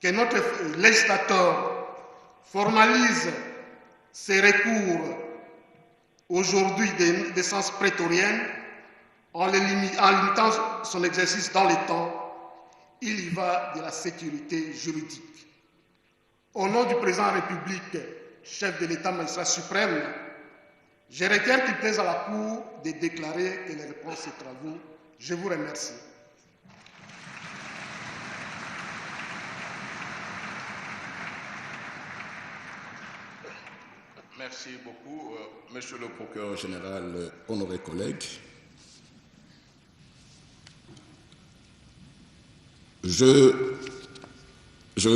que notre législateur formalise ses recours aujourd'hui d'essence prétorienne en limitant son exercice dans le temps. Il y va de la sécurité juridique. Au nom du président de la République, chef de l'État, magistrat suprême, je requiers qu'il plaise à la Cour de déclarer que les réponses aux travaux. Je vous remercie. Merci beaucoup, Monsieur le procureur général, honorés collègues. Je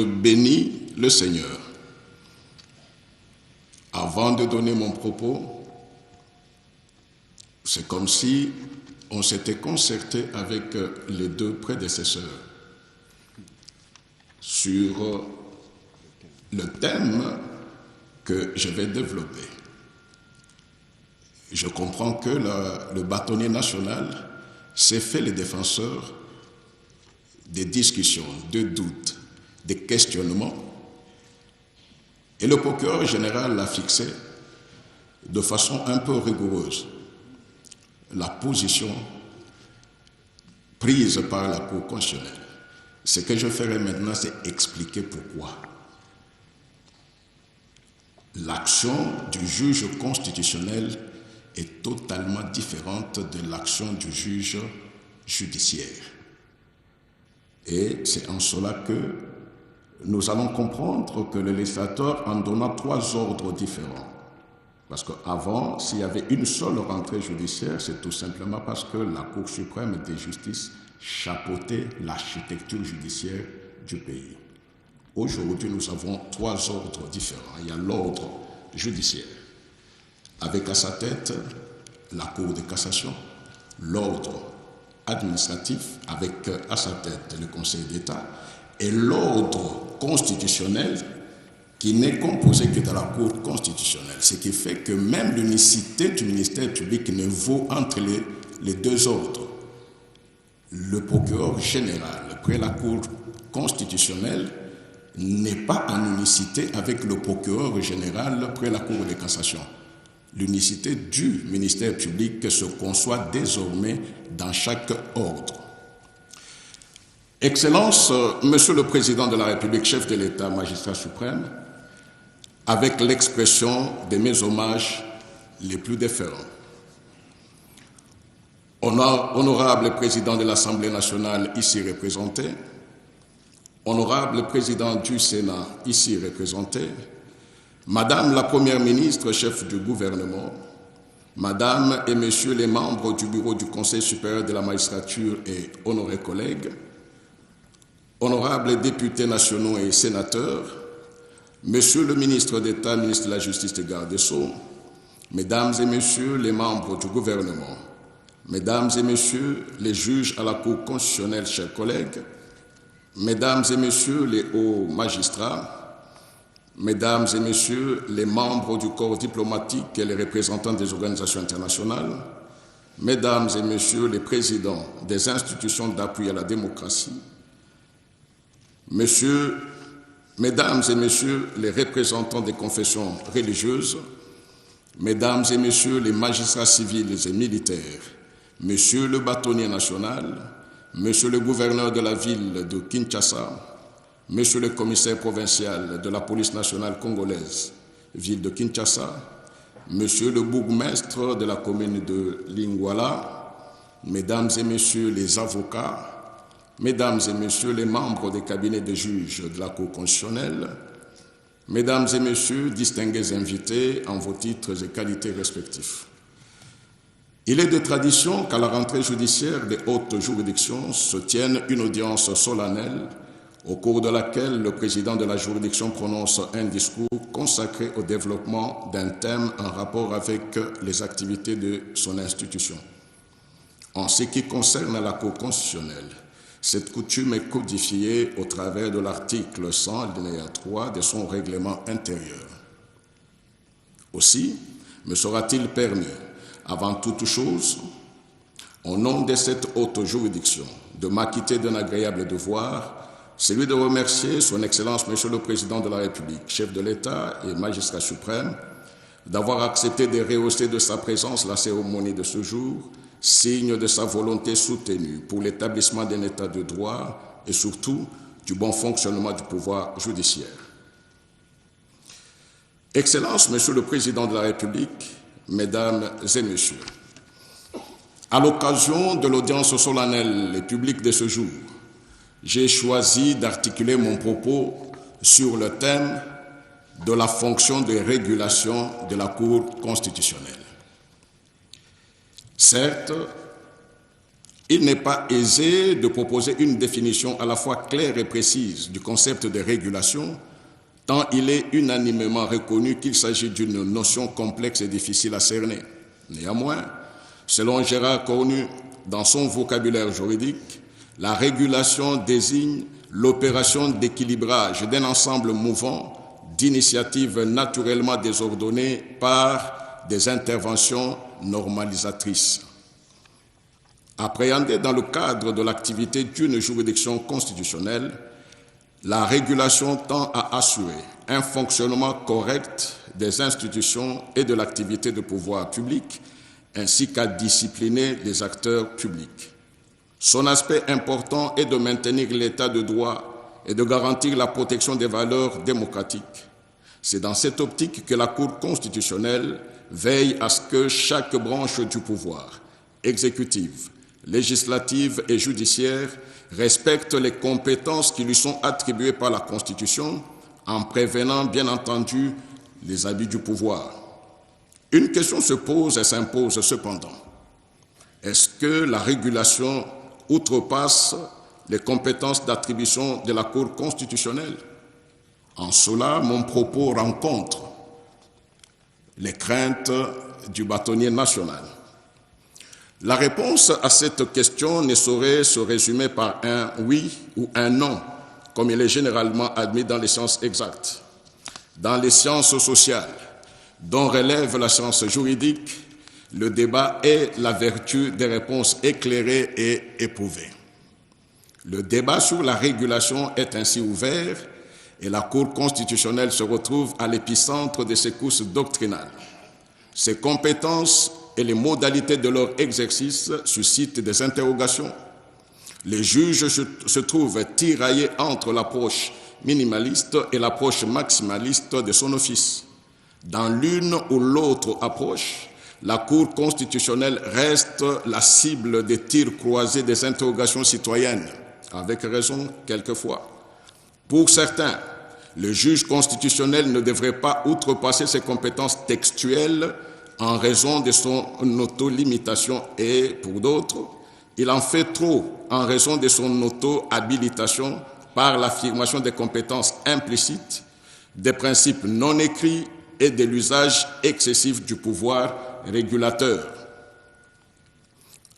bénis le Seigneur. Avant de donner mon propos, c'est comme si on s'était concerté avec les deux prédécesseurs sur le thème que je vais développer. Je comprends que le bâtonnier national s'est fait le défenseur des discussions, des doutes, des questionnements, et le procureur général a fixé de façon un peu rigoureuse la position prise par la Cour constitutionnelle. Ce que je ferai maintenant, c'est expliquer pourquoi l'action du juge constitutionnel est totalement différente de l'action du juge judiciaire. Et c'est en cela que nous allons comprendre que le législateur en donna 3 ordres différents. Parce qu'avant, s'il y avait une seule rentrée judiciaire, c'est tout simplement parce que la Cour suprême de justice chapeautait l'architecture judiciaire du pays. Aujourd'hui, nous avons 3 ordres différents. Il y a l'ordre judiciaire, avec à sa tête la Cour de cassation, l'ordre administratif, avec à sa tête le Conseil d'État, et l'ordre constitutionnel, qui n'est composé que de la Cour constitutionnelle. Ce qui fait que même l'unicité du ministère public ne vaut entre les 2 ordres. Le procureur général, près la Cour constitutionnelle, n'est pas en unicité avec le procureur général près la Cour de cassation. L'unicité du ministère public se conçoit désormais dans chaque ordre. Excellence, Monsieur le Président de la République, chef de l'État, magistrat suprême, avec l'expression de mes hommages les plus déférents. Honorable Président de l'Assemblée nationale ici représenté, honorable Président du Sénat ici représenté, Madame la Première ministre, chef du gouvernement, Madame et Messieurs les membres du bureau du Conseil supérieur de la magistrature et honorés collègues, honorables députés nationaux et sénateurs, Monsieur le ministre d'État, ministre de la Justice et garde des Sceaux, Mesdames et Messieurs les membres du gouvernement, Mesdames et Messieurs les juges à la Cour constitutionnelle, chers collègues, Mesdames et Messieurs les hauts magistrats, Mesdames et Messieurs les membres du corps diplomatique et les représentants des organisations internationales, Mesdames et Messieurs les présidents des institutions d'appui à la démocratie, Mesdames et Messieurs les représentants des confessions religieuses, Mesdames et Messieurs les magistrats civils et militaires, Monsieur le bâtonnier national, Monsieur le gouverneur de la ville de Kinshasa, Monsieur le commissaire provincial de la police nationale congolaise, ville de Kinshasa, Monsieur le bourgmestre de la commune de Lingwala, Mesdames et Messieurs les avocats, Mesdames et Messieurs les membres des cabinets de juges de la Cour constitutionnelle, Mesdames et Messieurs, distingués invités en vos titres et qualités respectifs. Il est de tradition qu'à la rentrée judiciaire des hautes juridictions se tienne une audience solennelle au cours de laquelle le président de la juridiction prononce un discours consacré au développement d'un thème en rapport avec les activités de son institution. En ce qui concerne la Cour constitutionnelle, cette coutume est codifiée au travers de l'article 100, alinéa 3 de son règlement intérieur. Aussi, me sera-t-il permis, avant toute chose, au nom de cette haute juridiction, de m'acquitter d'un agréable devoir, celui de remercier son Excellence Monsieur le Président de la République, chef de l'État et magistrat suprême, d'avoir accepté de rehausser de sa présence la cérémonie de ce jour, signe de sa volonté soutenue pour l'établissement d'un État de droit et surtout du bon fonctionnement du pouvoir judiciaire. Excellence, Monsieur le Président de la République, Mesdames et Messieurs, à l'occasion de l'audience solennelle et publique de ce jour, j'ai choisi d'articuler mon propos sur le thème de la fonction de régulation de la Cour constitutionnelle. Certes, il n'est pas aisé de proposer une définition à la fois claire et précise du concept de régulation, tant il est unanimement reconnu qu'il s'agit d'une notion complexe et difficile à cerner. Néanmoins, selon Gérard Cornu, dans son vocabulaire juridique, la régulation désigne l'opération d'équilibrage d'un ensemble mouvant d'initiatives naturellement désordonnées par des interventions normalisatrices. Appréhendée dans le cadre de l'activité d'une juridiction constitutionnelle, la régulation tend à assurer un fonctionnement correct des institutions et de l'activité de pouvoir public, ainsi qu'à discipliner les acteurs publics. Son aspect important est de maintenir l'état de droit et de garantir la protection des valeurs démocratiques. C'est dans cette optique que la Cour constitutionnelle veille à ce que chaque branche du pouvoir, exécutive, législative et judiciaire, respecte les compétences qui lui sont attribuées par la Constitution, en prévenant bien entendu les abus du pouvoir. Une question se pose et s'impose cependant. Est-ce que la régulation outrepasse les compétences d'attribution de la Cour constitutionnelle? En cela, mon propos rencontre les craintes du bâtonnier national. La réponse à cette question ne saurait se résumer par un oui ou un non, comme il est généralement admis dans les sciences exactes. Dans les sciences sociales, dont relève la science juridique, le débat est la vertu des réponses éclairées et éprouvées. Le débat sur la régulation est ainsi ouvert et la Cour constitutionnelle se retrouve à l'épicentre de ces courses doctrinales. Ses compétences et les modalités de leur exercice suscitent des interrogations. Les juges se trouvent tiraillés entre l'approche minimaliste et l'approche maximaliste de son office. Dans l'une ou l'autre approche, la Cour constitutionnelle reste la cible des tirs croisés des interrogations citoyennes, avec raison quelquefois. Pour certains, le juge constitutionnel ne devrait pas outrepasser ses compétences textuelles en raison de son auto-limitation et, pour d'autres, il en fait trop en raison de son auto-habilitation par l'affirmation des compétences implicites, des principes non écrits et de l'usage excessif du pouvoir régulateur.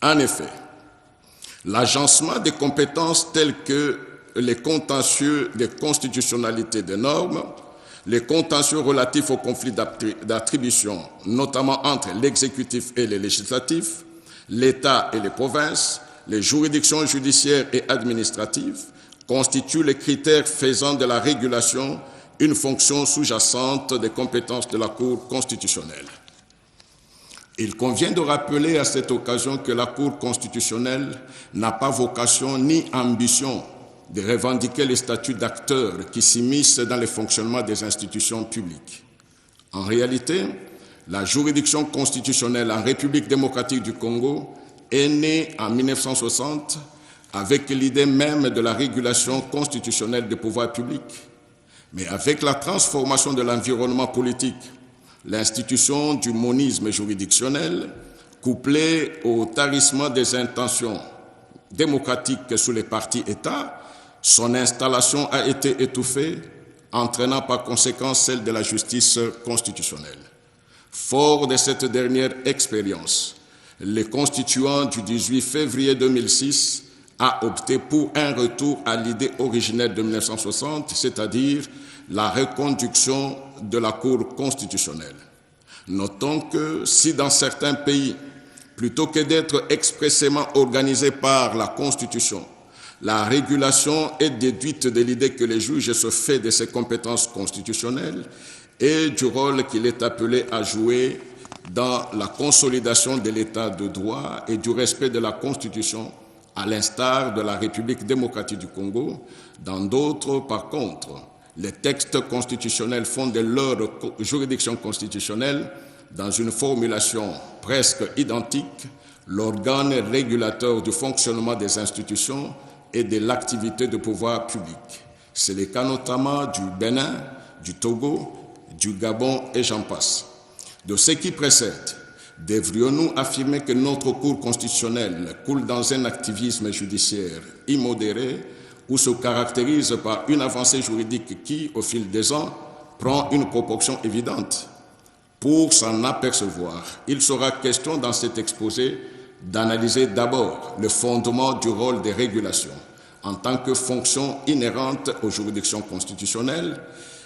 En effet, l'agencement des compétences telles que les contentieux de constitutionnalité des normes, les contentieux relatifs aux conflits d'attribution, notamment entre l'exécutif et le législatif, l'État et les provinces, les juridictions judiciaires et administratives, constituent les critères faisant de la régulation une fonction sous-jacente des compétences de la Cour constitutionnelle. Il convient de rappeler à cette occasion que la Cour constitutionnelle n'a pas vocation ni ambition de revendiquer les statuts d'acteurs qui s'immiscent dans le fonctionnement des institutions publiques. En réalité, la juridiction constitutionnelle en République démocratique du Congo est née en 1960 avec l'idée même de la régulation constitutionnelle des pouvoirs publics. Mais avec la transformation de l'environnement politique, l'institution du monisme juridictionnel, couplée au tarissement des intentions démocratiques sous les partis États, son installation a été étouffée, entraînant par conséquent celle de la justice constitutionnelle. Fort de cette dernière expérience, les constituants du 18 février 2006 a opté pour un retour à l'idée originelle de 1960, c'est-à-dire la reconduction de la Cour constitutionnelle. Notons que si dans certains pays, plutôt que d'être expressément organisés par la Constitution, La régulation est déduite de l'idée que le juge se fait de ses compétences constitutionnelles et du rôle qu'il est appelé à jouer dans la consolidation de l'état de droit et du respect de la Constitution, à l'instar de la République démocratique du Congo. Dans d'autres, par contre, les textes constitutionnels font de leur juridiction constitutionnelle, dans une formulation presque identique, l'organe régulateur du fonctionnement des institutions et de l'activité de pouvoir public. C'est le cas notamment du Bénin, du Togo, du Gabon et j'en passe. De ce qui précède, devrions-nous affirmer que notre cour constitutionnelle coule dans un activisme judiciaire immodéré ou se caractérise par une avancée juridique qui, au fil des ans, prend une proportion évidente? Pour s'en apercevoir, il sera question dans cet exposé d'analyser d'abord le fondement du rôle des régulations en tant que fonction inhérente aux juridictions constitutionnelles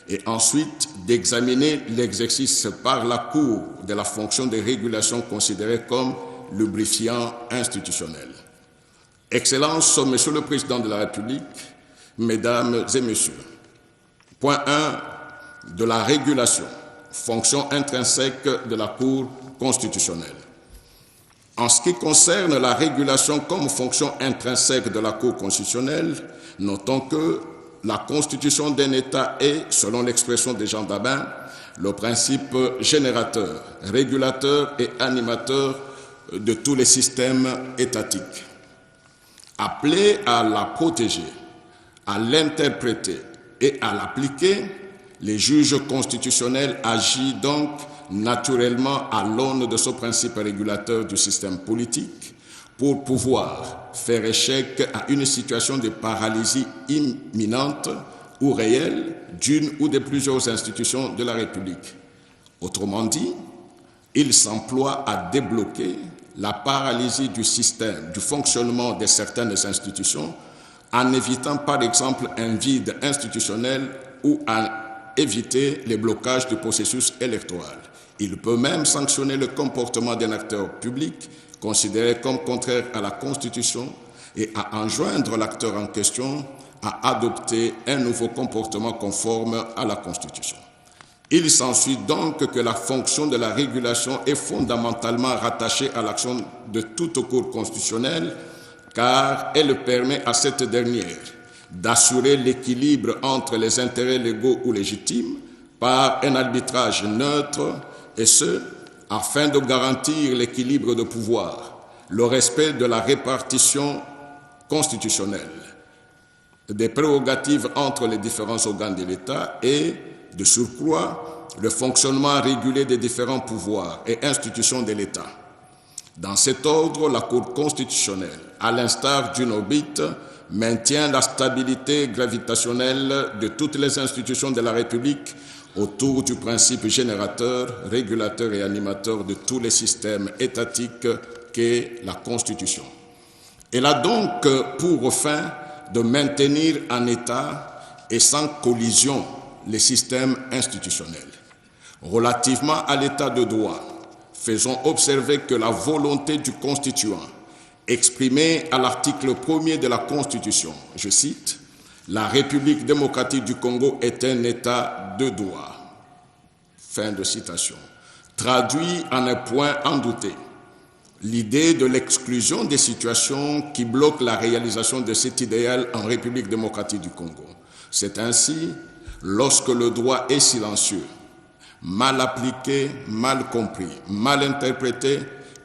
et ensuite d'examiner l'exercice par la Cour de la fonction de régulation considérée comme lubrifiant institutionnel. Excellences, Monsieur le Président de la République, Mesdames et Messieurs, point 1 de la régulation, fonction intrinsèque de la Cour constitutionnelle. En ce qui concerne la régulation comme fonction intrinsèque de la Cour constitutionnelle, notons que la constitution d'un État est, selon l'expression de Jean Dabin, le principe générateur, régulateur et animateur de tous les systèmes étatiques. Appelés à la protéger, à l'interpréter et à l'appliquer, les juges constitutionnels agissent donc naturellement à l'aune de ce principe régulateur du système politique pour pouvoir faire échec à une situation de paralysie imminente ou réelle d'une ou de plusieurs institutions de la République. Autrement dit, il s'emploie à débloquer la paralysie du système, du fonctionnement de certaines institutions, en évitant par exemple un vide institutionnel ou à éviter les blocages du processus électoral. Il peut même sanctionner le comportement d'un acteur public considéré comme contraire à la Constitution et à enjoindre l'acteur en question à adopter un nouveau comportement conforme à la Constitution. Il s'ensuit donc que la fonction de la régulation est fondamentalement rattachée à l'action de toute cour constitutionnelle, car elle permet à cette dernière d'assurer l'équilibre entre les intérêts légaux ou légitimes par un arbitrage neutre, et ce, afin de garantir l'équilibre de pouvoir, le respect de la répartition constitutionnelle, des prérogatives entre les différents organes de l'État et, de surcroît, le fonctionnement régulé des différents pouvoirs et institutions de l'État. Dans cet ordre, la Cour constitutionnelle, à l'instar d'une orbite, maintient la stabilité gravitationnelle de toutes les institutions de la République autour du principe générateur, régulateur et animateur de tous les systèmes étatiques qu'est la Constitution. Elle a donc pour fin de maintenir en état et sans collision les systèmes institutionnels. Relativement à l'état de droit, faisons observer que la volonté du constituant, exprimée à l'article 1er de la Constitution, je cite, « La République démocratique du Congo est un état de droit ». Fin de citation. Traduit en un point en douté. L'idée de l'exclusion des situations qui bloquent la réalisation de cet idéal en République démocratique du Congo. C'est ainsi, lorsque le droit est silencieux, mal appliqué, mal compris, mal interprété,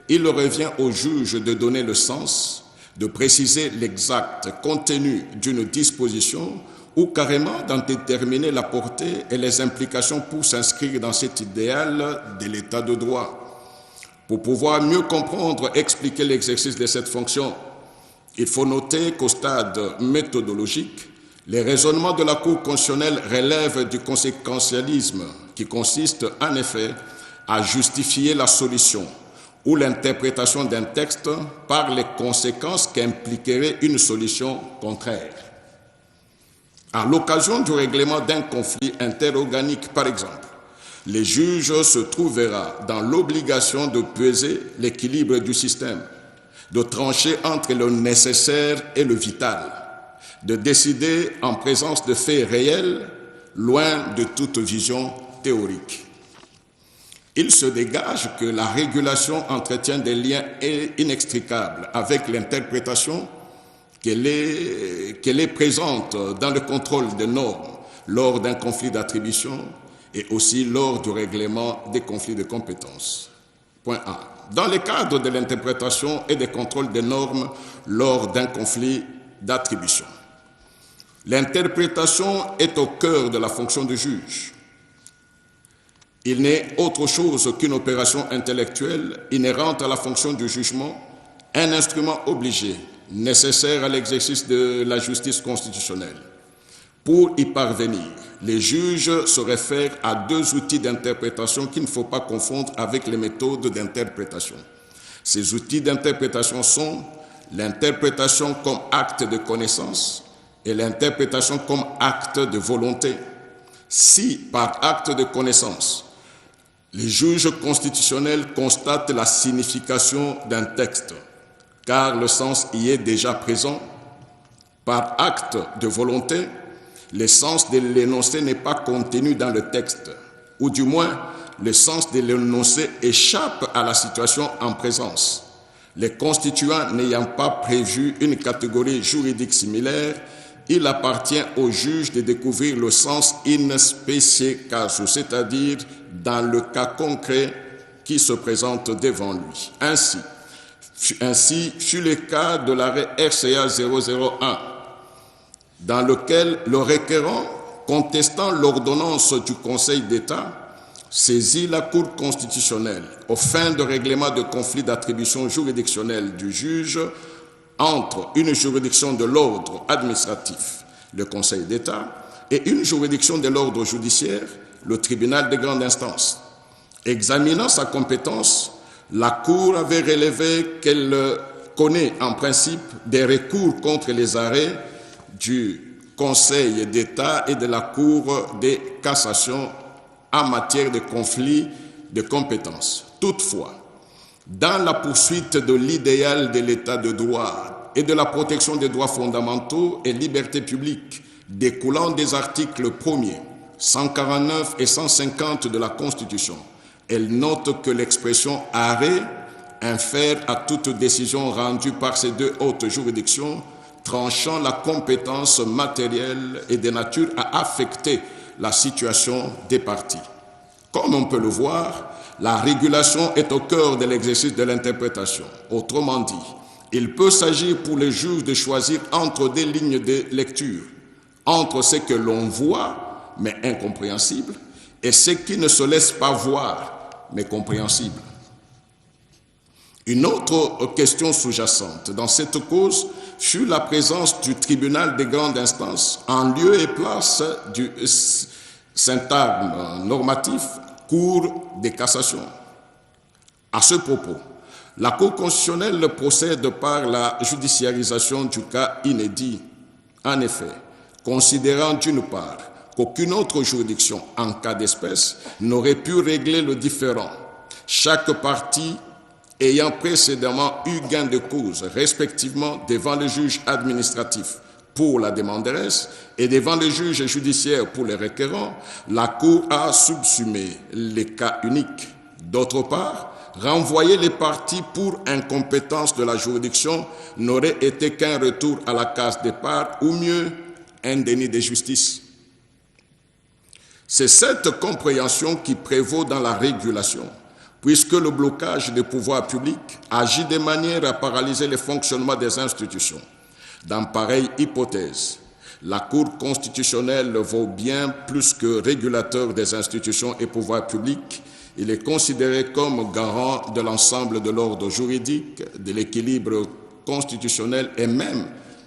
il revient au juge de donner le sens, de préciser l'exact contenu d'une disposition ou carrément d'en déterminer la portée et les implications pour s'inscrire dans cet idéal de l'état de droit. Pour pouvoir mieux comprendre et expliquer l'exercice de cette fonction, il faut noter qu'au stade méthodologique, les raisonnements de la Cour constitutionnelle relèvent du conséquentialisme qui consiste en effet à justifier la solution ou l'interprétation d'un texte par les conséquences qu'impliquerait une solution contraire. À l'occasion du règlement d'un conflit interorganique, par exemple, le juge se trouvera dans l'obligation de peser l'équilibre du système, de trancher entre le nécessaire et le vital, de décider en présence de faits réels, loin de toute vision théorique. Il se dégage que la régulation entretient des liens inextricables avec l'interprétation qu'elle est présente dans le contrôle des normes lors d'un conflit d'attribution et aussi lors du règlement des conflits de compétences. Point A. Dans le cadre de l'interprétation et des contrôles des normes lors d'un conflit d'attribution, l'interprétation est au cœur de la fonction du juge. Il n'est autre chose qu'une opération intellectuelle inhérente à la fonction du jugement, un instrument obligé, nécessaire à l'exercice de la justice constitutionnelle. Pour y parvenir, les juges se réfèrent à deux outils d'interprétation qu'il ne faut pas confondre avec les méthodes d'interprétation. Ces outils d'interprétation sont l'interprétation comme acte de connaissance et l'interprétation comme acte de volonté. Si, par acte de connaissance, les juges constitutionnels constatent la signification d'un texte, car le sens y est déjà présent, par acte de volonté, le sens de l'énoncé n'est pas contenu dans le texte, ou du moins, le sens de l'énoncé échappe à la situation en présence. Les constituants n'ayant pas prévu une catégorie juridique similaire, il appartient au juge de découvrir le sens in specie casu, c'est-à-dire dans le cas concret qui se présente devant lui. Ainsi fut le cas de l'arrêt RCA 001, dans lequel le requérant, contestant l'ordonnance du Conseil d'État, saisit la Cour constitutionnelle aux fins de règlement de conflit d'attribution juridictionnelle du juge entre une juridiction de l'ordre administratif, le Conseil d'État, et une juridiction de l'ordre judiciaire, le tribunal de grande instance. Examinant sa compétence, la Cour avait relevé qu'elle connaît en principe des recours contre les arrêts du Conseil d'État et de la Cour de cassation en matière de conflit de compétences. Toutefois, dans la poursuite de l'idéal de l'état de droit et de la protection des droits fondamentaux et libertés publiques découlant des articles 1er, 149 et 150 de la Constitution, elle note que l'expression « arrêt » infère à toute décision rendue par ces deux hautes juridictions tranchant la compétence matérielle et de nature à affecter la situation des parties. Comme on peut le voir, la régulation est au cœur de l'exercice de l'interprétation. Autrement dit, il peut s'agir pour les juges de choisir entre des lignes de lecture, entre ce que l'on voit, mais incompréhensible, et ce qui ne se laisse pas voir, mais compréhensible. Une autre question sous-jacente dans cette cause fut la présence du tribunal de grande instance en lieu et place du syntagme normatif Cour de cassation. À ce propos, la Cour constitutionnelle procède par la judiciarisation du cas inédit. En effet, considérant d'une part qu'aucune autre juridiction en cas d'espèce n'aurait pu régler le différend, chaque partie ayant précédemment eu gain de cause, respectivement devant le juge administratif pour la demanderesse et devant le juge judiciaire pour les requérants, la Cour a subsumé les cas uniques. D'autre part, renvoyer les parties pour incompétence de la juridiction n'aurait été qu'un retour à la case départ ou mieux, un déni de justice. C'est cette compréhension qui prévaut dans la régulation, puisque le blocage des pouvoirs publics agit de manière à paralyser le fonctionnement des institutions. Dans pareille hypothèse, la Cour constitutionnelle vaut bien plus que régulateur des institutions et pouvoirs publics. Il est considéré comme garant de l'ensemble de l'ordre juridique, de l'équilibre constitutionnel et même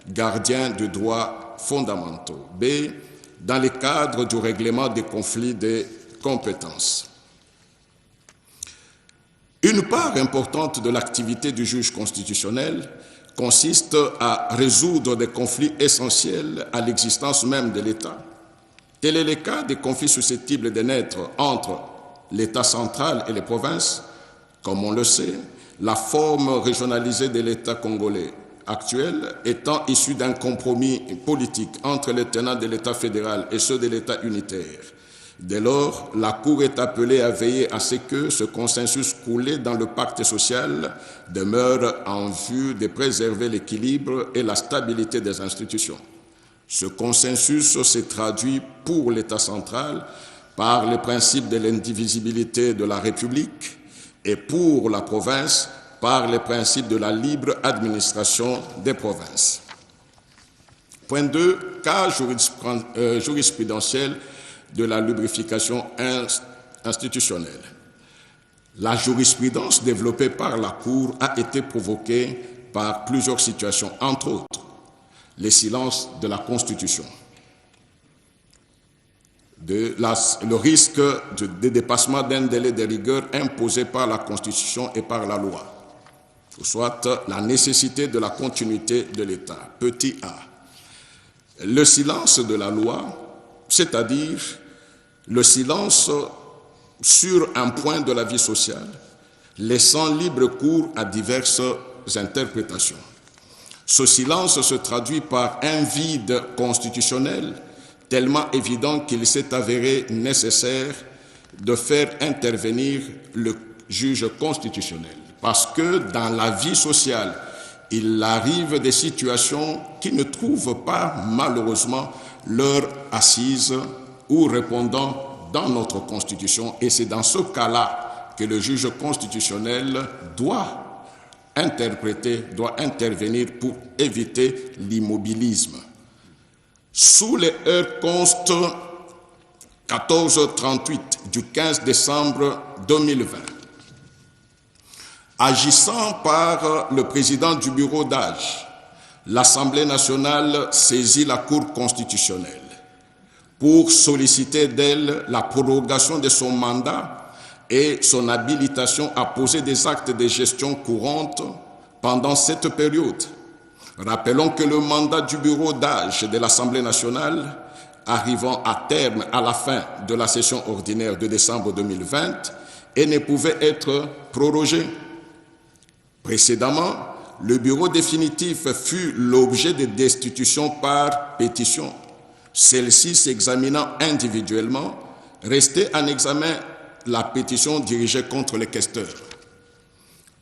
gardien des droits fondamentaux. B. Dans le cadre du règlement des conflits de compétences. Une part importante de l'activité du juge constitutionnel consiste à résoudre des conflits essentiels à l'existence même de l'État. Tel est le cas des conflits susceptibles de naître entre l'État central et les provinces. Comme on le sait, la forme régionalisée de l'État congolais actuelle étant issue d'un compromis politique entre les tenants de l'État fédéral et ceux de l'État unitaire. Dès lors, la Cour est appelée à veiller à ce que ce consensus coulé dans le pacte social demeure en vue de préserver l'équilibre et la stabilité des institutions. Ce consensus se traduit pour l'État central par le principe de l'indivisibilité de la République et pour la province par le principe de la libre administration des provinces. Point 2, cas jurisprudentiel de la lubrification institutionnelle. La jurisprudence développée par la Cour a été provoquée par plusieurs situations, entre autres les silences de la Constitution, le risque de dépassement d'un délai de rigueur imposé par la Constitution et par la loi, soit la nécessité de la continuité de l'État, petit a. Le silence de la loi, c'est-à-dire le silence sur un point de la vie sociale, laissant libre cours à diverses interprétations. Ce silence se traduit par un vide constitutionnel tellement évident qu'il s'est avéré nécessaire de faire intervenir le juge constitutionnel. Parce que dans la vie sociale, il arrive des situations qui ne trouvent pas malheureusement leur assise ou répondant dans notre Constitution. Et c'est dans ce cas-là que le juge constitutionnel doit intervenir pour éviter l'immobilisme. Sous les heures const 1438 du 15 décembre 2020, agissant par le président du bureau d'âge, l'Assemblée nationale saisit la Cour constitutionnelle pour solliciter d'elle la prorogation de son mandat et son habilitation à poser des actes de gestion courante pendant cette période. Rappelons que le mandat du bureau d'âge de l'Assemblée nationale, arrivant à terme à la fin de la session ordinaire de décembre 2020, et ne pouvait être prorogé. Précédemment, le bureau définitif fut l'objet de destitution par pétition. Celle-ci s'examinant individuellement, restait en examen la pétition dirigée contre les questeurs.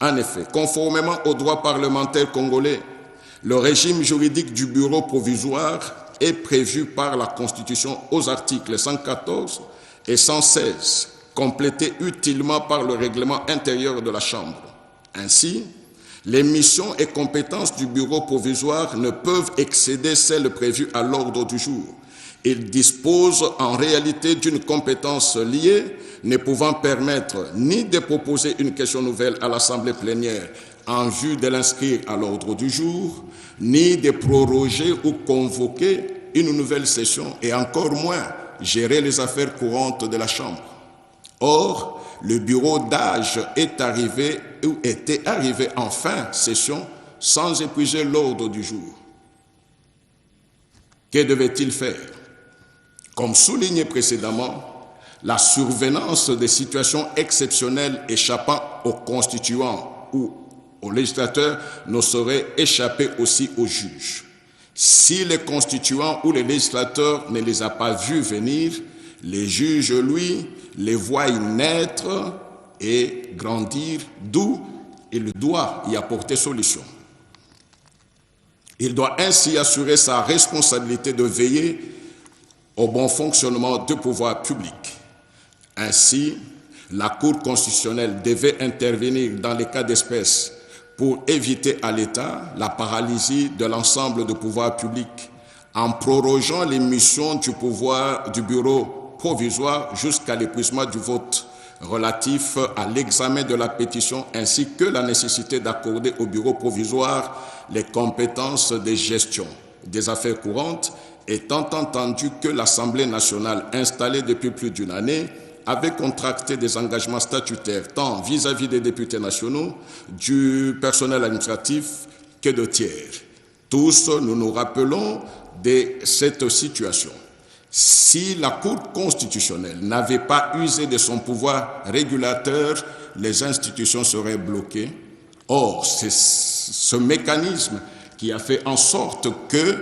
En effet, conformément au droit parlementaire congolais, le régime juridique du bureau provisoire est prévu par la Constitution aux articles 114 et 116, complétés utilement par le règlement intérieur de la Chambre. Ainsi, les missions et compétences du bureau provisoire ne peuvent excéder celles prévues à l'ordre du jour. Il dispose en réalité d'une compétence liée, ne pouvant permettre ni de proposer une question nouvelle à l'Assemblée plénière en vue de l'inscrire à l'ordre du jour, ni de proroger ou convoquer une nouvelle session, et encore moins gérer les affaires courantes de la Chambre. Or, le bureau d'âge est arrivé ou était arrivé en fin session sans épuiser l'ordre du jour. Que devait-il faire? Comme souligné précédemment, la survenance des situations exceptionnelles échappant aux constituants ou aux législateurs ne saurait échapper aussi aux juges. Si les constituants ou les législateurs ne les a pas vus venir, les juges, lui, les voient naître et grandir, d'où il doit y apporter solution. Il doit ainsi assurer sa responsabilité de veiller au bon fonctionnement du pouvoir public. Ainsi, la Cour constitutionnelle devait intervenir dans les cas d'espèce pour éviter à l'État la paralysie de l'ensemble du pouvoir public en prorogeant les missions du bureau provisoire jusqu'à l'épuisement du vote relatif à l'examen de la pétition ainsi que la nécessité d'accorder au bureau provisoire les compétences de gestion des affaires courantes, étant entendu que l'Assemblée nationale installée depuis plus d'une année avait contracté des engagements statutaires tant vis-à-vis des députés nationaux, du personnel administratif que de tiers. Tous, nous nous rappelons de cette situation. Si la Cour constitutionnelle n'avait pas usé de son pouvoir régulateur, les institutions seraient bloquées. Or, c'est ce mécanisme qui qui a fait en sorte que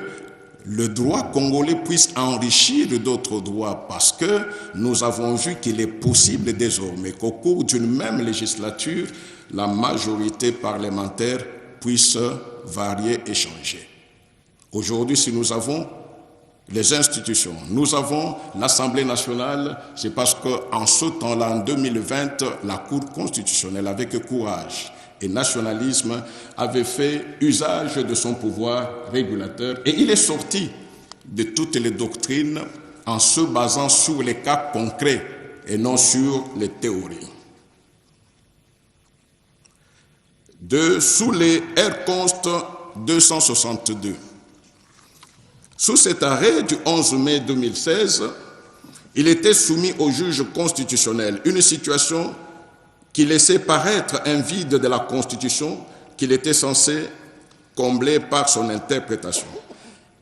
le droit congolais puisse enrichir d'autres droits, parce que nous avons vu qu'il est possible désormais qu'au cours d'une même législature, la majorité parlementaire puisse varier et changer. Aujourd'hui, si nous avons les institutions, nous avons l'Assemblée nationale, c'est parce qu'en ce temps-là, en 2020, la Cour constitutionnelle, avec courage et nationalisme, avait fait usage de son pouvoir régulateur et il est sorti de toutes les doctrines en se basant sur les cas concrets et non sur les théories. Sous les R-Const 262, sous cet arrêt du 11 mai 2016, il était soumis au juge constitutionnel, une situation qui laissait paraître un vide de la Constitution qu'il était censé combler par son interprétation.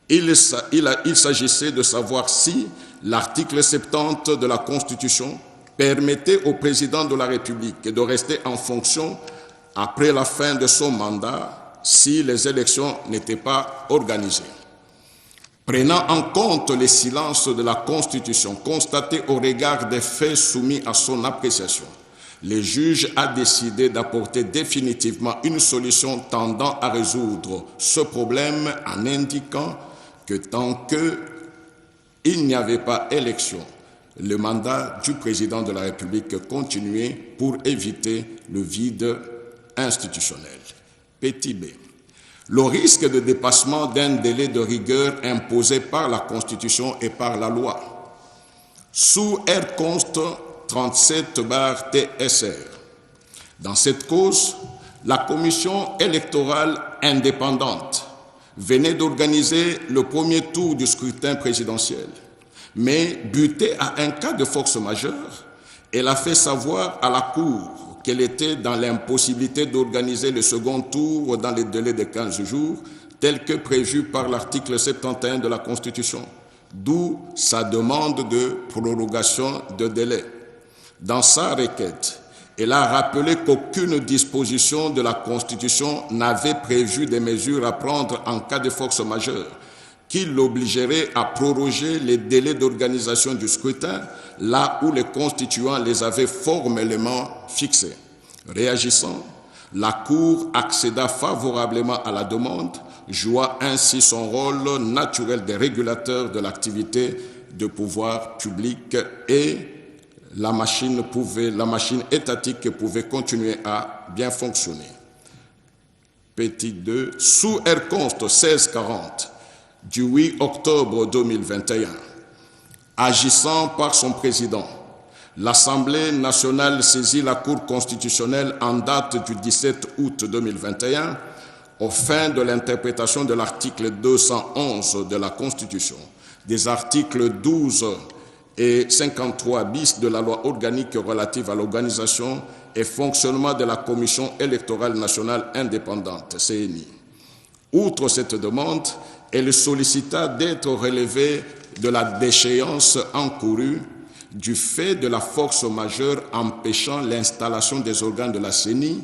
Il s'agissait de savoir si l'article 70 de la Constitution permettait au président de la République de rester en fonction après la fin de son mandat si les élections n'étaient pas organisées. Prenant en compte les silences de la Constitution constatés au regard des faits soumis à son appréciation, le juge a décidé d'apporter définitivement une solution tendant à résoudre ce problème en indiquant que tant qu'il n'y avait pas élection, le mandat du président de la République continuait pour éviter le vide institutionnel. Petit b. Le risque de dépassement d'un délai de rigueur imposé par la Constitution et par la loi. Sous R-Const 37/TSR. Dans cette cause, la Commission électorale indépendante venait d'organiser le premier tour du scrutin présidentiel, mais butée à un cas de force majeure, elle a fait savoir à la Cour qu'elle était dans l'impossibilité d'organiser le second tour dans les délais de 15 jours, tel que prévu par l'article 71 de la Constitution, d'où sa demande de prorogation de délai. Dans sa requête, elle a rappelé qu'aucune disposition de la Constitution n'avait prévu des mesures à prendre en cas de force majeure, qui l'obligerait à proroger les délais d'organisation du scrutin là où les constituants les avaient formellement fixés. Réagissant, la Cour accéda favorablement à la demande, jouant ainsi son rôle naturel de régulateur de l'activité de pouvoir public et la machine étatique pouvait continuer à bien fonctionner. Petit 2, sous R-Const 1640, du 8 octobre 2021, agissant par son président, l'Assemblée nationale saisit la Cour constitutionnelle en date du 17 août 2021 aux fins de l'interprétation de l'article 211 de la Constitution, des articles 12 et 53 bis de la loi organique relative à l'organisation et fonctionnement de la Commission électorale nationale indépendante, CNI. Outre cette demande, elle sollicita d'être relevée de la déchéance encourue du fait de la force majeure empêchant l'installation des organes de la CENI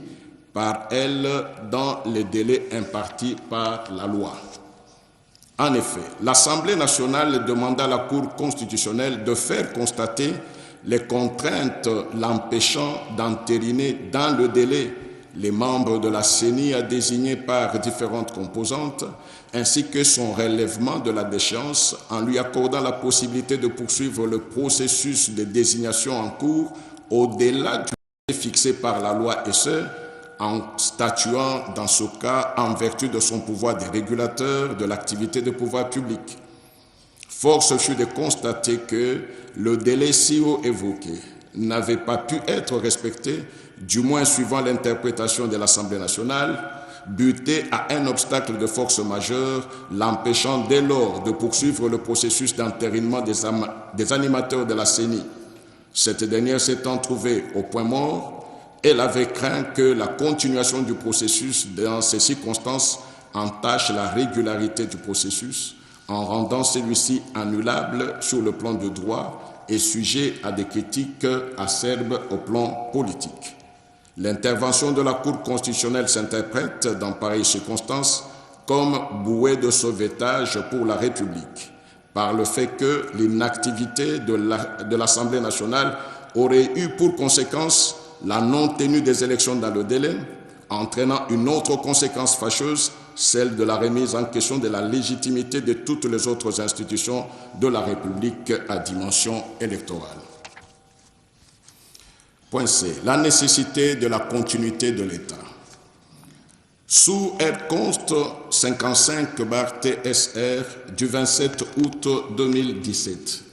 par elle dans les délais impartis par la loi. En effet, l'Assemblée nationale demanda à la Cour constitutionnelle de faire constater les contraintes l'empêchant d'entériner dans le délai les membres de la CENI désignés par différentes composantes, ainsi que son relèvement de la déchéance en lui accordant la possibilité de poursuivre le processus de désignation en cours au-delà du délai fixé par la loi et ce, en statuant dans ce cas en vertu de son pouvoir de régulateur de l'activité de pouvoir public. Force fut de constater que le délai si haut évoqué n'avait pas pu être respecté, du moins suivant l'interprétation de l'Assemblée nationale, buté à un obstacle de force majeure, l'empêchant dès lors de poursuivre le processus d'entérinement des animateurs de la CENI. Cette dernière s'étant trouvée au point mort, elle avait craint que la continuation du processus dans ces circonstances entache la régularité du processus en rendant celui-ci annulable sur le plan du droit et sujet à des critiques acerbes au plan politique. L'intervention de la Cour constitutionnelle s'interprète dans pareilles circonstances comme bouée de sauvetage pour la République, par le fait que l'inactivité de l'Assemblée nationale aurait eu pour conséquence la non-tenue des élections dans le délai, entraînant une autre conséquence fâcheuse, celle de la remise en question de la légitimité de toutes les autres institutions de la République à dimension électorale. Point C. La nécessité de la continuité de l'État. Sous R-Const 55/TSR du 27 août 2017,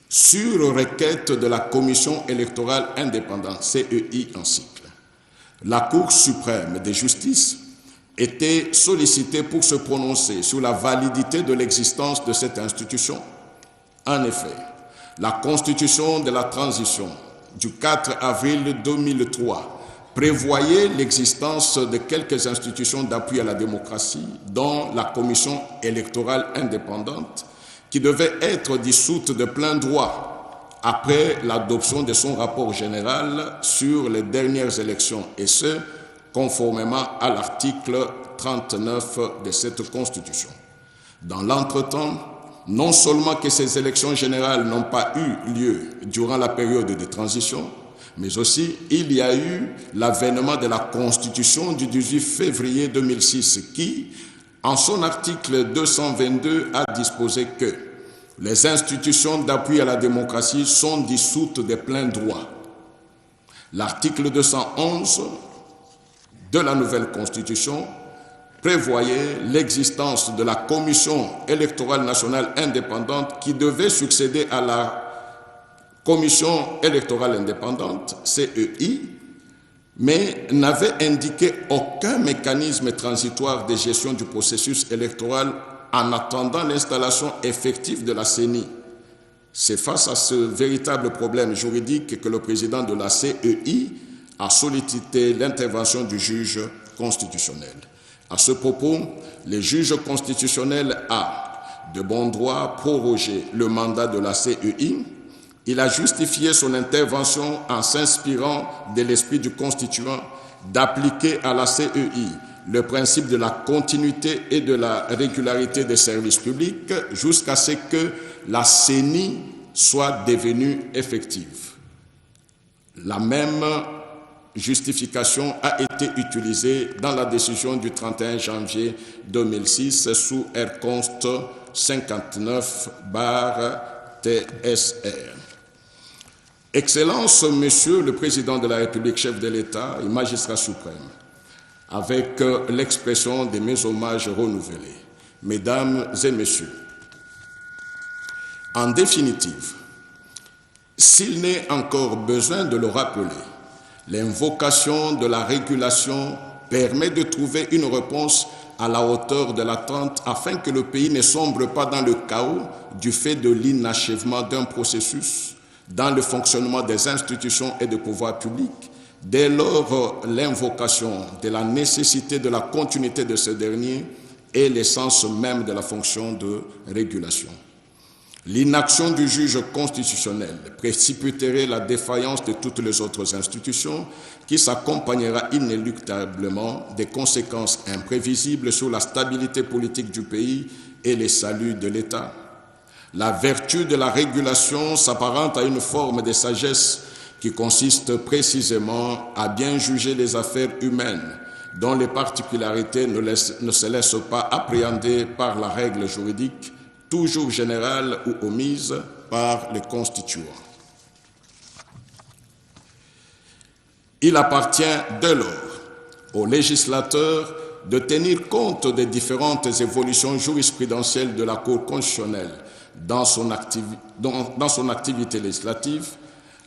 sur requête de la Commission électorale indépendante, CEI en cycle, la Cour suprême de justice était sollicitée pour se prononcer sur la validité de l'existence de cette institution. En effet, la Constitution de la transition du 4 avril 2003 prévoyait l'existence de quelques institutions d'appui à la démocratie, dont la Commission électorale indépendante, qui devait être dissoute de plein droit après l'adoption de son rapport général sur les dernières élections, et ce, conformément à l'article 39 de cette Constitution. Dans l'entretemps, non seulement que ces élections générales n'ont pas eu lieu durant la période de transition, mais aussi il y a eu l'avènement de la Constitution du 18 février 2006 qui, en son article 222, a disposé que les institutions d'appui à la démocratie sont dissoutes de plein droit. L'article 211 de la nouvelle Constitution prévoyait l'existence de la Commission électorale nationale indépendante qui devait succéder à la Commission électorale indépendante, CEI, mais n'avait indiqué aucun mécanisme transitoire de gestion du processus électoral en attendant l'installation effective de la CENI. C'est face à ce véritable problème juridique que le président de la CEI a sollicité l'intervention du juge constitutionnel. À ce propos, le juge constitutionnel a, de bon droit, prorogé le mandat de la CEI. Il a justifié son intervention en s'inspirant de l'esprit du constituant d'appliquer à la CEI le principe de la continuité et de la régularité des services publics jusqu'à ce que la CENI soit devenue effective. La même justification a été utilisée dans la décision du 31 janvier 2006 sous R-Const 59/TSR. Excellence, Monsieur le Président de la République, chef de l'État et magistrat suprême, avec l'expression de mes hommages renouvelés, Mesdames et Messieurs, en définitive, s'il n'est encore besoin de le rappeler, l'invocation de la régulation permet de trouver une réponse à la hauteur de l'attente afin que le pays ne sombre pas dans le chaos du fait de l'inachèvement d'un processus dans le fonctionnement des institutions et des pouvoirs publics. Dès lors, l'invocation de la nécessité de la continuité de ce dernier est l'essence même de la fonction de régulation. L'inaction du juge constitutionnel précipiterait la défaillance de toutes les autres institutions qui s'accompagnera inéluctablement des conséquences imprévisibles sur la stabilité politique du pays et le salut de l'État. La vertu de la régulation s'apparente à une forme de sagesse qui consiste précisément à bien juger les affaires humaines dont les particularités ne se laissent pas appréhender par la règle juridique, toujours générale ou omise par les constituants. Il appartient dès lors au législateur de tenir compte des différentes évolutions jurisprudentielles de la Cour constitutionnelle dans son activité législative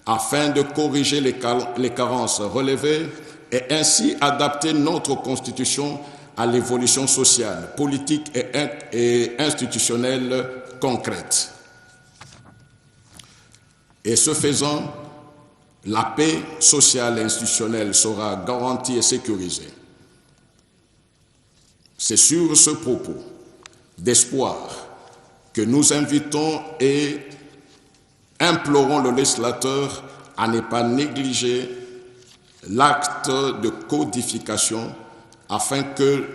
afin de corriger les carences relevées et ainsi adapter notre Constitution à l'évolution sociale, politique et institutionnelle concrète. Et ce faisant, la paix sociale et institutionnelle sera garantie et sécurisée. C'est sur ce propos d'espoir que nous invitons et implorons le législateur à ne pas négliger l'acte de codification afin que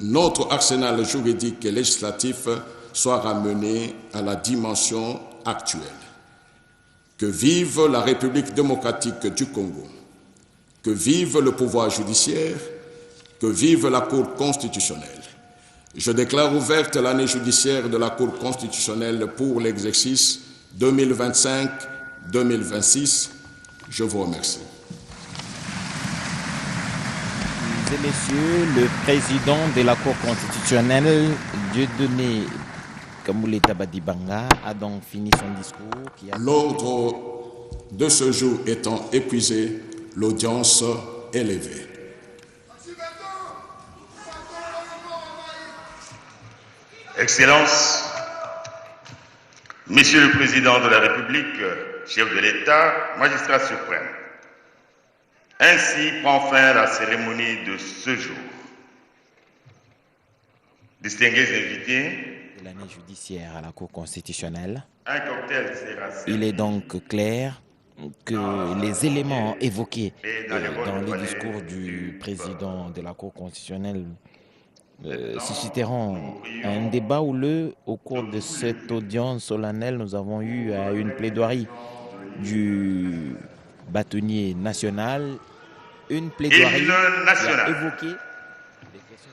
notre arsenal juridique et législatif soit ramené à la dimension actuelle. Que vive la République démocratique du Congo, que vive le pouvoir judiciaire, que vive la Cour constitutionnelle. Je déclare ouverte l'année judiciaire de la Cour constitutionnelle pour l'exercice 2025-2026. Je vous remercie. Mesdames et messieurs, le président de la Cour constitutionnelle, Dieudonné Kamboulet Tabadibanga, a donc fini son discours. L'ordre de ce jour étant épuisé, l'audience est levée. Excellences, Monsieur le Président de la République, chef de l'État, magistrat suprême, ainsi prend fin la cérémonie de ce jour. Distingués invités, de l'année judiciaire à la Cour constitutionnelle, un cocktail sera servi. Il est donc clair que les éléments évoqués dans le discours du président de la Cour constitutionnelle susciteront un débat houleux. Au cours de cette audience solennelle, nous avons eu une plaidoirie du bâtonnier national, une plaidoirie qui a évoqué des questions.